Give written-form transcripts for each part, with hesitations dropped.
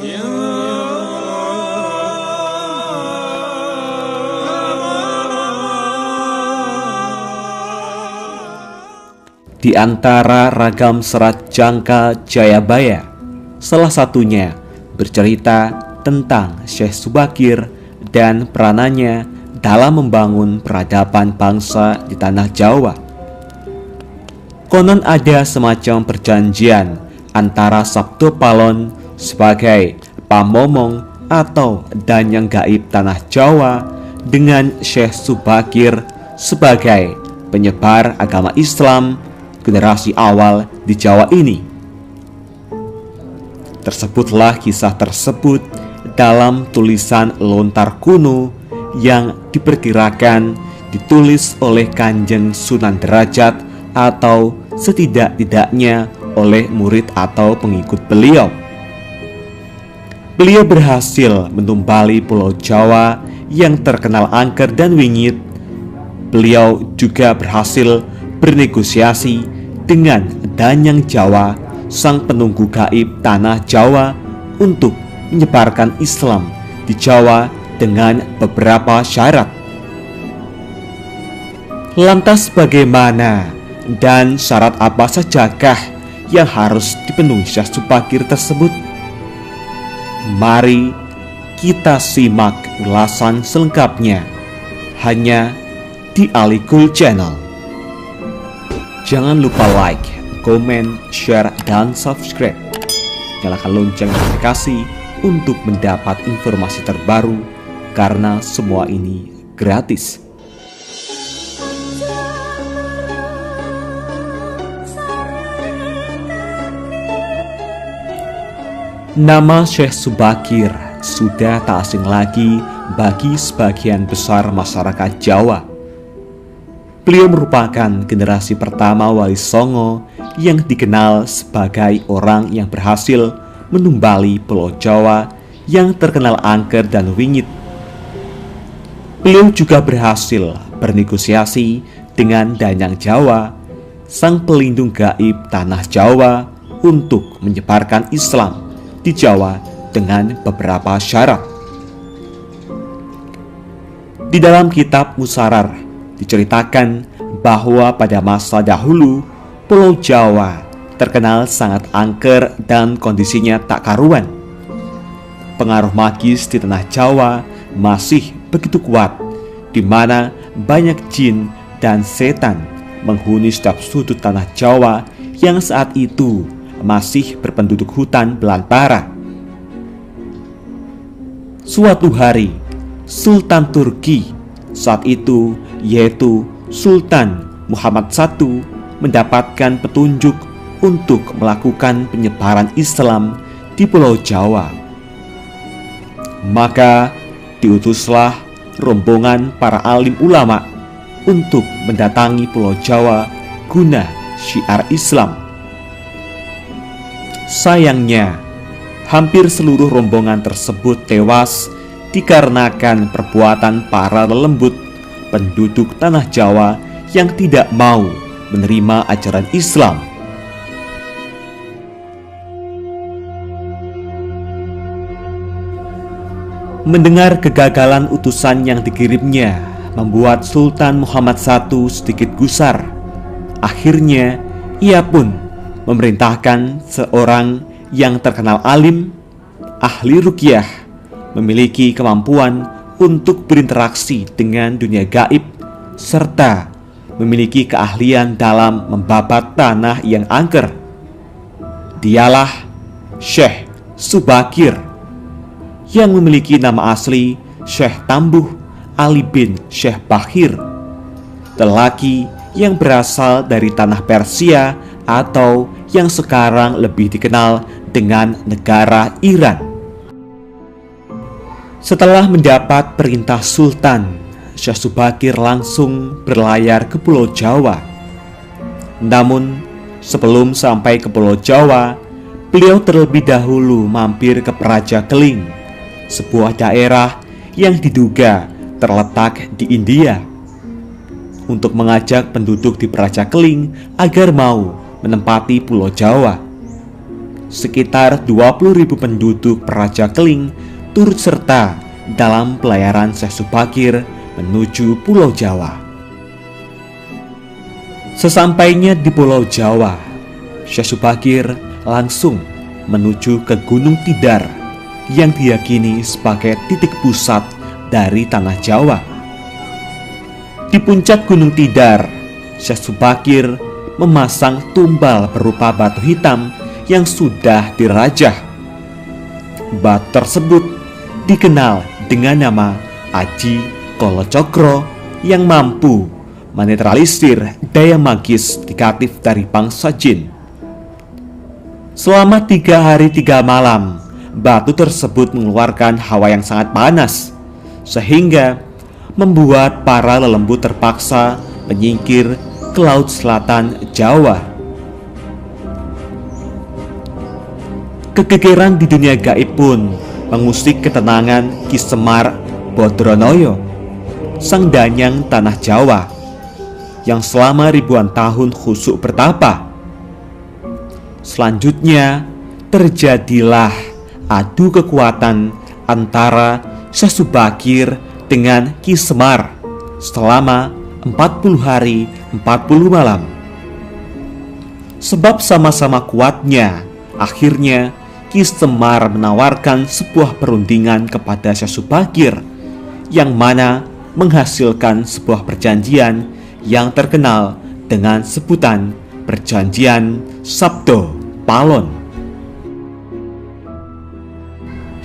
Di antara ragam serat jangka Jayabaya, salah satunya bercerita tentang Syekh Subakir dan peranannya dalam membangun peradaban bangsa di tanah Jawa. Konon ada semacam perjanjian antara Sabto Palon sebagai pamomong atau danyang gaib tanah Jawa dengan Syekh Subakir sebagai penyebar agama Islam generasi awal di Jawa ini. Tersebutlah kisah tersebut dalam tulisan lontar kuno yang diperkirakan ditulis oleh Kanjeng Sunan Derajat atau setidak-tidaknya oleh murid atau pengikut beliau. Beliau berhasil menumbali Pulau Jawa yang terkenal angker dan wingit. Beliau juga berhasil bernegosiasi dengan Danyang Jawa, sang penunggu gaib tanah Jawa, untuk menyebarkan Islam di Jawa dengan beberapa syarat. Lantas bagaimana dan syarat apa sajakah yang harus dipenuhi Syekh Subakir tersebut? Mari kita simak ulasan selengkapnya hanya di Alikul Channel. Jangan lupa like, komen, share, dan subscribe. Nyalakan lonceng notifikasi untuk mendapat informasi terbaru, karena semua ini gratis. Nama Syekh Subakir sudah tak asing lagi bagi sebagian besar masyarakat Jawa. Beliau merupakan generasi pertama Wali Songo yang dikenal sebagai orang yang berhasil menumbali Pulau Jawa yang terkenal angker dan wingit. Beliau juga berhasil bernegosiasi dengan Danyang Jawa, sang pelindung gaib tanah Jawa, untuk menyebarkan Islam di Jawa dengan beberapa syarat. Di dalam kitab Musarar diceritakan bahwa pada masa dahulu Pulau Jawa terkenal sangat angker dan kondisinya tak karuan. Pengaruh magis di tanah Jawa masih begitu kuat, di mana banyak jin dan setan menghuni setiap sudut tanah Jawa yang saat itu masih berpenduduk hutan belantara. Suatu hari, Sultan Turki saat itu, yaitu Sultan Muhammad I, mendapatkan petunjuk untuk melakukan penyebaran Islam di Pulau Jawa. Maka diutuslah rombongan para alim ulama untuk mendatangi Pulau Jawa guna syiar Islam. Sayangnya, hampir seluruh rombongan tersebut tewas dikarenakan perbuatan para lelembut penduduk tanah Jawa yang tidak mau menerima ajaran Islam. Mendengar kegagalan utusan yang dikirimnya membuat Sultan Muhammad I sedikit gusar. Akhirnya ia pun memerintahkan seorang yang terkenal alim, ahli ruqyah, memiliki kemampuan untuk berinteraksi dengan dunia gaib, serta memiliki keahlian dalam membabat tanah yang angker. Dialah Syekh Subakir, yang memiliki nama asli Syekh Tambuh Ali bin Syekh Bakhir, lelaki yang berasal dari tanah Persia atau yang sekarang lebih dikenal dengan negara Iran. Setelah mendapat perintah Sultan, Syekh Subakir langsung berlayar ke Pulau Jawa. Namun, sebelum sampai ke Pulau Jawa, beliau terlebih dahulu mampir ke Praja Keling, sebuah daerah yang diduga terletak di India, untuk mengajak penduduk di Praja Keling agar mau menempati Pulau Jawa. sekitar 20.000 penduduk Praja Keling turut serta dalam pelayaran Syekh Subakir menuju Pulau Jawa. Sesampainya di Pulau Jawa, Syekh Subakir langsung menuju ke Gunung Tidar yang diyakini sebagai titik pusat dari tanah Jawa. Di puncak Gunung Tidar, Syekh Subakir memasang tumbal berupa batu hitam yang sudah dirajah. Batu tersebut dikenal dengan nama Aji Kolocokro yang mampu menetralisir daya magis negatif dari bangsa jin. Selama 3 hari 3 malam, batu tersebut mengeluarkan hawa yang sangat panas, sehingga membuat para lelembut terpaksa menyingkir ke Laut Selatan Jawa. Kegegeran di dunia gaib pun mengusik ketenangan Ki Semar Bodronoyo, sang danyang tanah Jawa, yang selama ribuan tahun khusyuk bertapa. Selanjutnya terjadilah adu kekuatan antara Syekh Subakir dengan Ki Semar selama 40 hari 40 malam. Sebab sama-sama kuatnya, akhirnya Ki Semar menawarkan sebuah perundingan kepada Syekh Subakir, yang mana menghasilkan sebuah perjanjian yang terkenal dengan sebutan Perjanjian Sabdo Palon.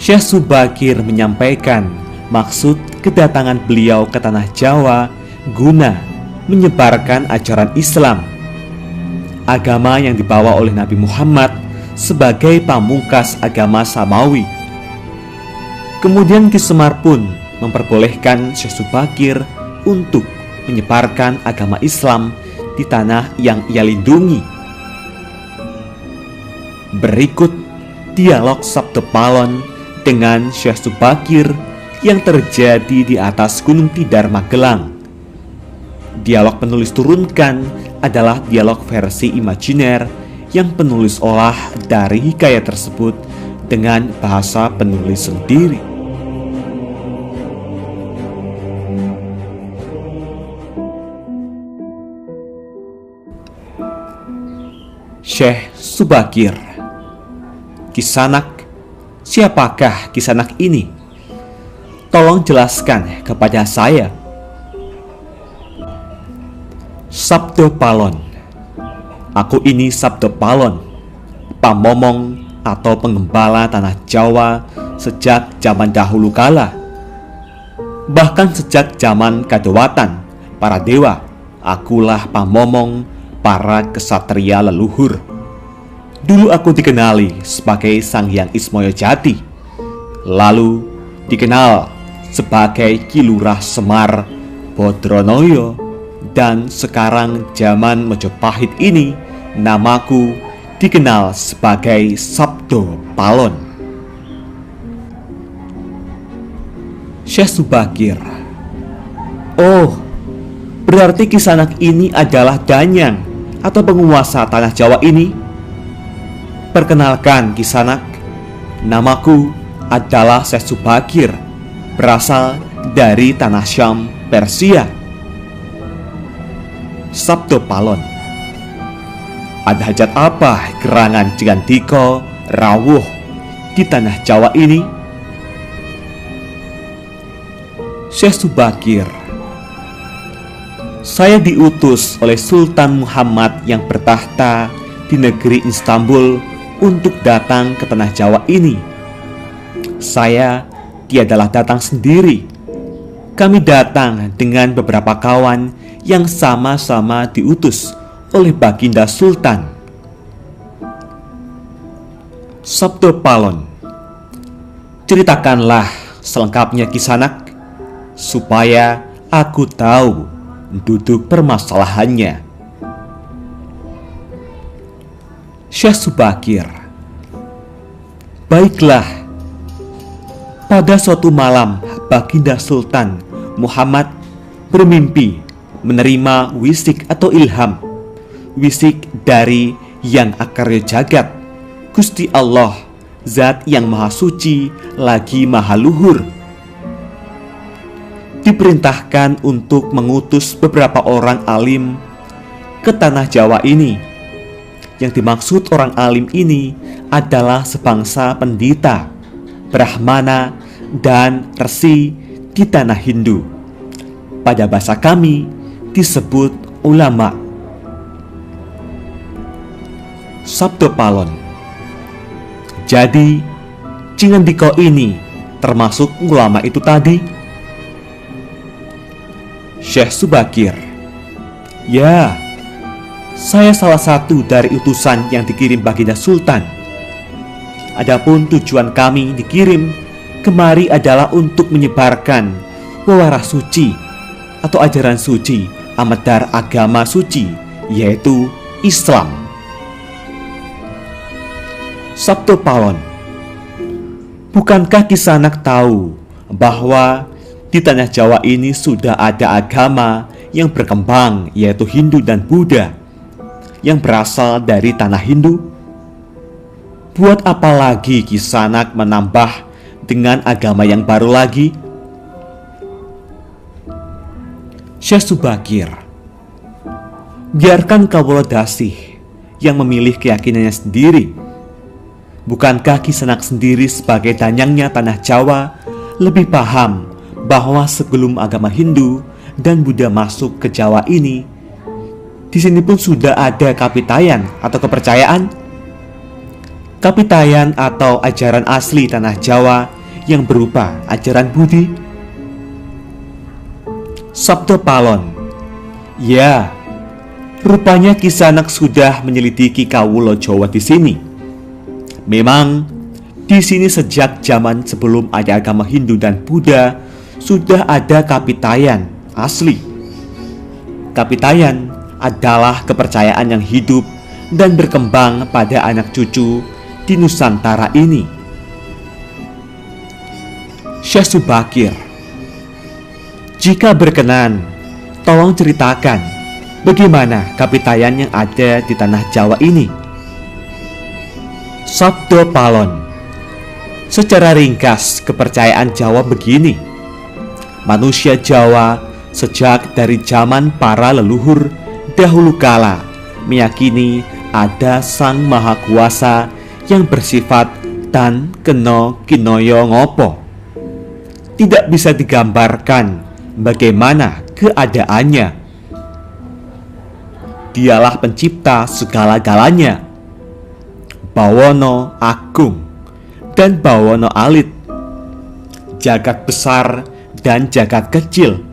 Syekh Subakir menyampaikan maksud kedatangan beliau ke tanah Jawa guna menyebarkan ajaran Islam, agama yang dibawa oleh Nabi Muhammad sebagai pamungkas agama Samawi. Kemudian Ki Semar pun memperbolehkan Syekh Subakir untuk menyebarkan agama Islam di tanah yang ia lindungi. Berikut dialog Sabdo Palon dengan Syekh Subakir yang terjadi di atas Gunung Tidar, Magelang. Dialog penulis turunkan adalah dialog versi imajiner yang penulis olah dari hikayat tersebut dengan bahasa penulis sendiri. Syekh Subakir. Kisanak, siapakah Kisanak ini? Tolong jelaskan kepada saya. Sabdo Palon. Aku ini Sabdo Palon, pamomong atau penggembala tanah Jawa sejak zaman dahulu kala. Bahkan sejak zaman Kadewatan, para dewa, akulah pamomong para kesatria leluhur. Dulu aku dikenali sebagai Sang Hyang Ismoyo Jati, lalu dikenal sebagai Ki Lurah Semar Bodronoyo, dan sekarang zaman Mojopahit ini namaku dikenal sebagai Sabdo Palon. Syekh Subakir. Oh, berarti Kisanak ini adalah danyang atau penguasa tanah Jawa ini? Perkenalkan Kisanak, namaku adalah Syekh Subakir, berasal dari tanah Syam, Persia. Sabdo Palon. Ada hajat apa gerangan Jigantiko rawuh di tanah Jawa ini? Syekh Subakir. Saya diutus oleh Sultan Muhammad yang bertahta di negeri Istanbul untuk datang ke tanah Jawa ini. Saya tiadalah datang sendiri. Kami datang dengan beberapa kawan yang sama-sama diutus oleh Baginda Sultan. Sabdo Palon. Ceritakanlah selengkapnya Kisanak, supaya aku tahu duduk permasalahannya. Syekh Subakir. Baiklah. Pada suatu malam, Baginda Sultan Muhammad bermimpi menerima wisik atau ilham, wisik dari Yang Akarya Jagat, Gusti Allah, Zat yang Maha Suci lagi Maha Luhur, diperintahkan untuk mengutus beberapa orang alim ke tanah Jawa ini. Yang dimaksud orang alim ini adalah sebangsa pendeta, brahmana, dan resi di tanah Hindu. Pada bahasa kami disebut ulama. Sabdo Palon. Jadi, Cingendiko ini termasuk ulama itu tadi? Syekh Subakir. Ya, saya salah satu dari utusan yang dikirim Baginda Sultan. Adapun tujuan kami dikirim kemari adalah untuk menyebarkan wawaras suci atau ajaran suci amadar agama suci, yaitu Islam. Sabdo Palon. Bukankah Kisanak tahu bahwa di tanah Jawa ini sudah ada agama yang berkembang, yaitu Hindu dan Buddha, yang berasal dari tanah Hindu? Buat apa lagi Kisanak menambah dengan agama yang baru lagi? Syekh Subakir. Biarkan Kawula Dasih yang memilih keyakinannya sendiri. Bukankah Kisanak sendiri sebagai danyangnya tanah Jawa lebih paham bahwa sebelum agama Hindu dan Buddha masuk ke Jawa ini, di sini pun sudah ada kapitayan atau kepercayaan? Kapitayan atau ajaran asli tanah Jawa yang berupa ajaran Budi? Sabdo Palon. Ya, rupanya Kisanak sudah menyelidiki Kawula Jawa di sini. Memang di sini sejak zaman sebelum ada agama Hindu dan Buddha sudah ada kapitayan asli. Kapitayan adalah kepercayaan yang hidup dan berkembang pada anak cucu di Nusantara ini. Syekh Subakir. Jika berkenan, tolong ceritakan bagaimana kapitayan yang ada di tanah Jawa ini. Sabdo Palon. Secara ringkas, kepercayaan Jawa begini. Manusia Jawa sejak dari zaman para leluhur dahulu kala meyakini ada Sang Maha Kuasa yang bersifat tan keno kinoyo ngopo. Tidak bisa digambarkan bagaimana keadaannya. Dialah pencipta segala-galanya. Bawono Agung dan Bawono Alit, jagat besar dan jagat kecil,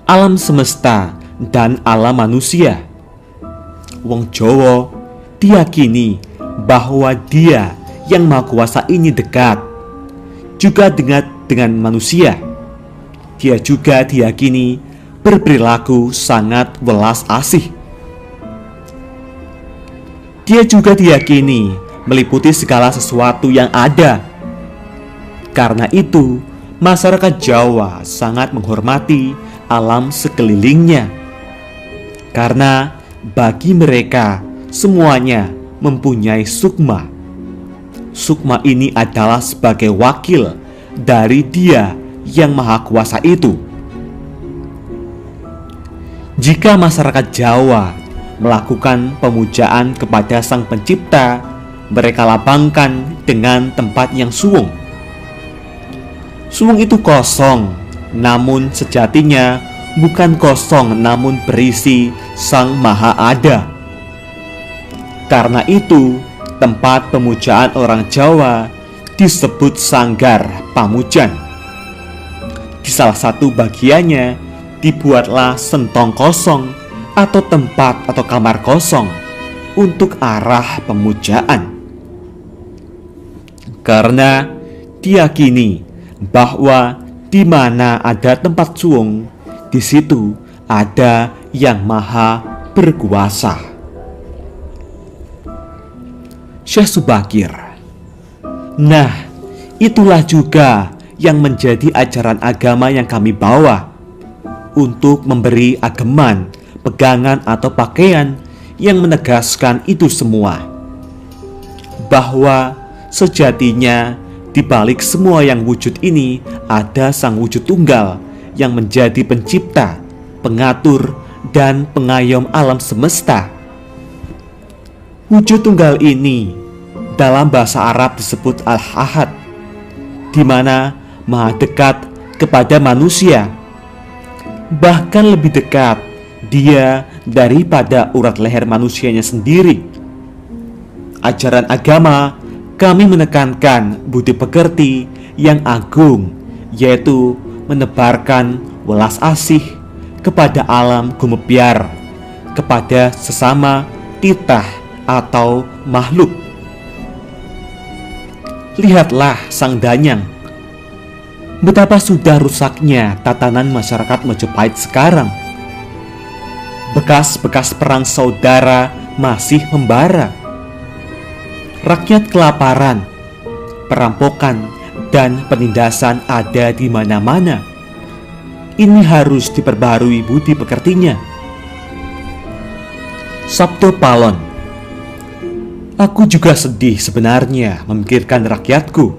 alam semesta dan alam manusia. Wong Jawa diyakini bahwa Dia yang Maha Kuasa ini dekat juga dengan manusia. Dia juga diyakini berperilaku sangat welas asih. Dia juga diyakini meliputi segala sesuatu yang ada. Karena itu, masyarakat Jawa sangat menghormati alam sekelilingnya. Karena bagi mereka semuanya mempunyai sukma. Sukma ini adalah sebagai wakil dari Dia yang Maha Kuasa itu. Jika masyarakat Jawa melakukan pemujaan kepada Sang Pencipta, mereka lapangkan dengan tempat yang suwung. Suwung itu kosong, namun sejatinya bukan kosong, namun berisi Sang Maha Ada. Karena itu, tempat pemujaan orang Jawa disebut Sanggar Pamujan. Di salah satu bagiannya dibuatlah sentong kosong atau tempat atau kamar kosong untuk arah pemujaan. Karena diyakini bahwa di mana ada tempat suwung, di situ ada yang maha berkuasa. Syekh Subakir. Nah, itulah juga yang menjadi ajaran agama yang kami bawa, untuk memberi ageman, pegangan atau pakaian yang menegaskan itu semua. bahwa sejatinya di balik semua yang wujud ini ada Sang Wujud Tunggal yang menjadi pencipta, pengatur, dan pengayom alam semesta. Wujud Tunggal ini dalam bahasa Arab disebut Al-Ahad, di mana Maha dekat kepada manusia. Bahkan lebih dekat Dia daripada urat leher manusianya sendiri. Ajaran agama kami menekankan budi pekerti yang agung, yaitu menebarkan welas asih kepada alam gumebyar, kepada sesama titah atau makhluk. Lihatlah Sang Danyang, betapa sudah rusaknya tatanan masyarakat Majapahit sekarang. Bekas-bekas perang saudara masih membara. Rakyat kelaparan, perampokan, dan penindasan ada di mana-mana. Ini harus diperbarui budi pekertinya. Sabto Palon. Aku juga sedih sebenarnya memikirkan rakyatku.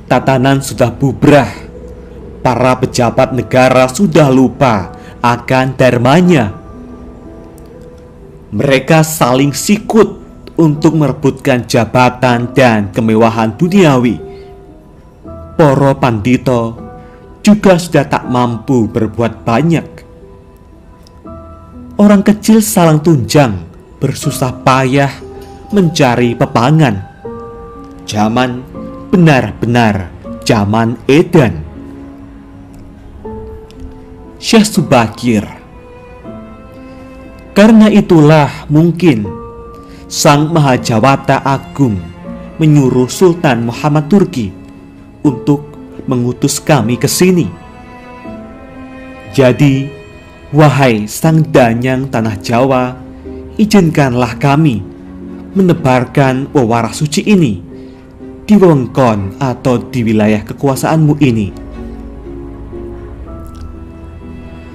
Tatanan sudah bubrah. Para pejabat negara sudah lupa akan dharmanya. Mereka saling sikut untuk merebutkan jabatan dan kemewahan duniawi. Para pandito juga sudah tak mampu berbuat banyak. Orang kecil salang tunjang bersusah payah mencari pepangan. Zaman benar-benar zaman edan. Syekh Subakir. Karena itulah mungkin Sang Mahajawata Agung menyuruh Sultan Muhammad Turki untuk mengutus kami ke sini. Jadi, wahai Sang Danyang Tanah Jawa, izinkanlah kami menebarkan wewarah suci ini di wewengkon atau di wilayah kekuasaanmu ini.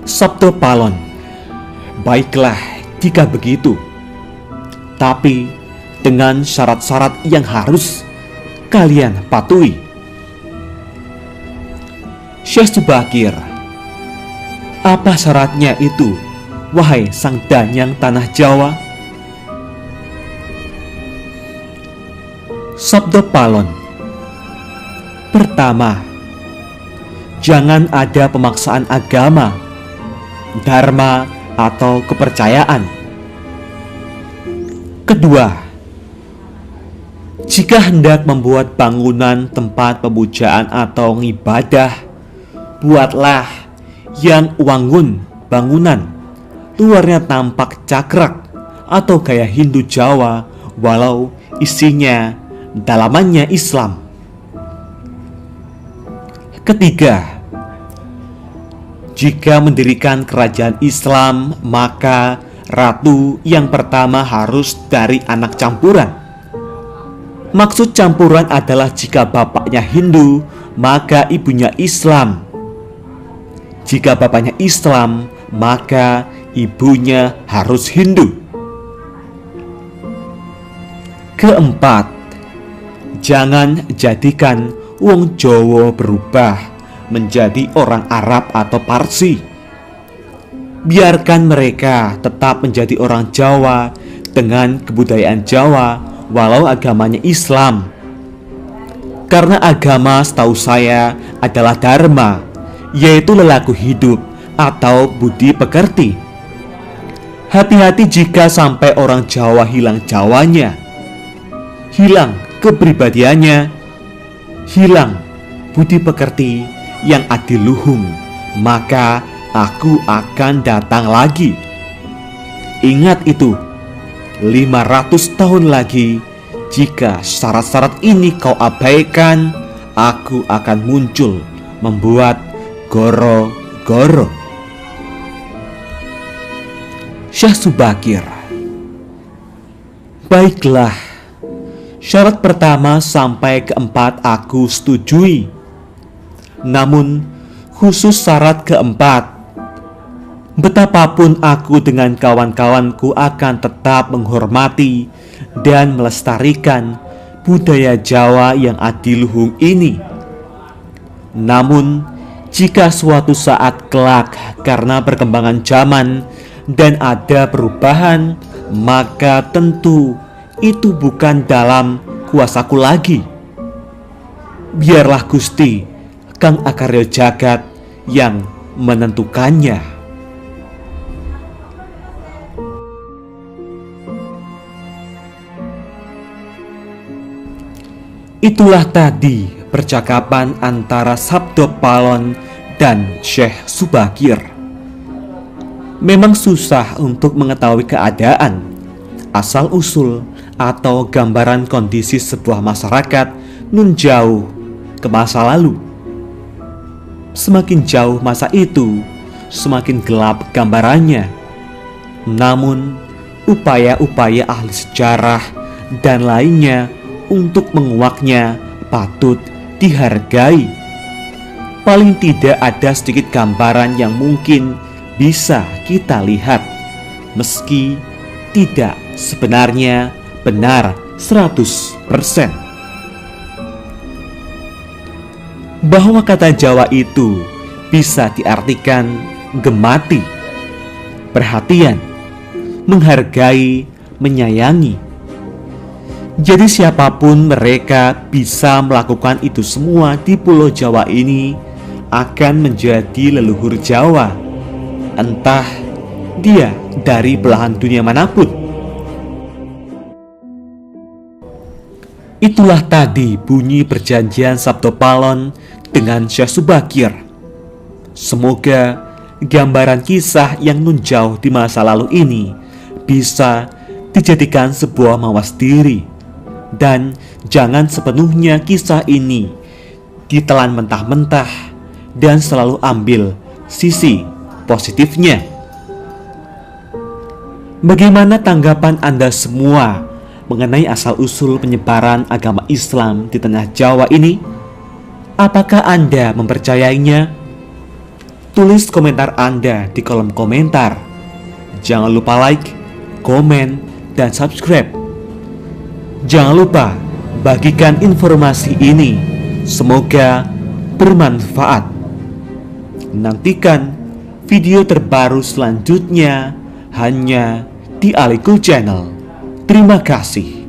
Sabto Palon. Baiklah jika begitu, tapi dengan syarat-syarat yang harus kalian patuhi. Syekh Subakir. Apa syaratnya itu, wahai Sang Danyang Tanah Jawa? Sabto Palon. Pertama, jangan ada pemaksaan agama, dharma, atau kepercayaan. Kedua, jika hendak membuat bangunan tempat pemujaan atau ibadah, buatlah yang wangun bangunan luarnya tampak cakrak atau gaya Hindu Jawa, walau isinya dalamannya Islam. Ketiga, jika mendirikan kerajaan Islam, maka ratu yang pertama harus dari anak campuran. Maksud campuran adalah jika bapaknya Hindu, maka ibunya Islam. Jika bapaknya Islam, maka ibunya harus Hindu. Keempat, jangan jadikan wong Jawa berubah menjadi orang Arab atau Parsi. Biarkan mereka tetap menjadi orang Jawa dengan kebudayaan Jawa walau agamanya Islam. Karena agama setahu saya adalah dharma, yaitu lelaku hidup atau budi pekerti. Hati-hati jika sampai orang Jawa hilang Jawanya, hilang kepribadiannya, hilang budi pekerti yang adiluhung, maka aku akan datang lagi. Ingat itu, 500 tahun lagi, jika syarat-syarat ini kau abaikan, aku akan muncul membuat goro-goro. Syekh Subakir. Baiklah, syarat pertama sampai keempat aku setujui. Namun khusus syarat keempat, betapapun aku dengan kawan-kawanku akan tetap menghormati dan melestarikan budaya Jawa yang adiluhung ini. Namun, jika suatu saat kelak karena perkembangan zaman dan ada perubahan, maka tentu itu bukan dalam kuasaku lagi. Biarlah Gusti Kang Akarya Jagat yang menentukannya. Itulah tadi percakapan antara Sabdo Palon dan Syekh Subakir. Memang susah untuk mengetahui keadaan, asal-usul, atau gambaran kondisi sebuah masyarakat nun jauh ke masa lalu. Semakin jauh masa itu, semakin gelap gambarannya. Namun, upaya-upaya ahli sejarah dan lainnya untuk menguaknya patut dihargai. Paling tidak ada sedikit gambaran yang mungkin bisa kita lihat, meski tidak sebenarnya benar 100%. Bahwa kata Jawa itu bisa diartikan gemati, perhatian, menghargai, menyayangi. Jadi siapapun mereka bisa melakukan itu semua di Pulau Jawa ini akan menjadi leluhur Jawa, entah dia dari belahan dunia manapun. Itulah tadi bunyi perjanjian Sabdo Palon dengan Syekh Subakir. Semoga gambaran kisah yang nun jauh di masa lalu ini bisa dijadikan sebuah mawas diri, dan jangan sepenuhnya kisah ini ditelan mentah-mentah dan selalu ambil sisi positifnya. Bagaimana tanggapan Anda semua mengenai asal-usul penyebaran agama Islam di tanah Jawa ini? Apakah Anda mempercayainya? Tulis komentar Anda di kolom komentar. Jangan lupa like, komen, dan subscribe. Jangan lupa bagikan informasi ini. Semoga bermanfaat. Nantikan video terbaru selanjutnya hanya di Alikul Channel. Terima kasih.